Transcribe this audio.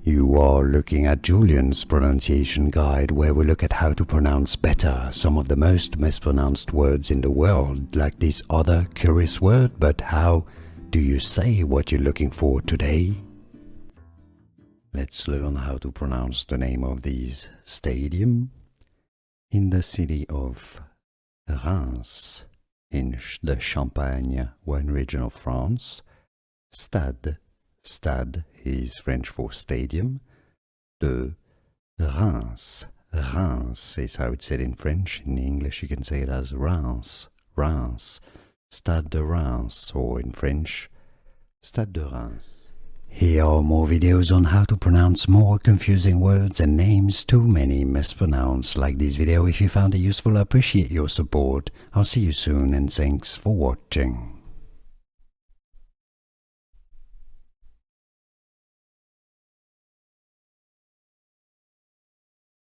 You are looking at Julian's pronunciation guide, where we look at how to pronounce better some of the most mispronounced words in the world, like this other curious word. But how do you say what you're looking for today? Let's learn how to pronounce the name of this stadium in the city of Reims, in the Champagne wine region of France. Stade. Stade is French for stadium. De Reims. Reims is how it's said in French. In English you can say it as Reims. Reims. Stade de Reims, or in French, Stade de Reims. Here are more videos on how to pronounce more confusing words and names too many mispronounced. Like this video if you found it useful. I appreciate your support. I'll see you soon and thanks for watching.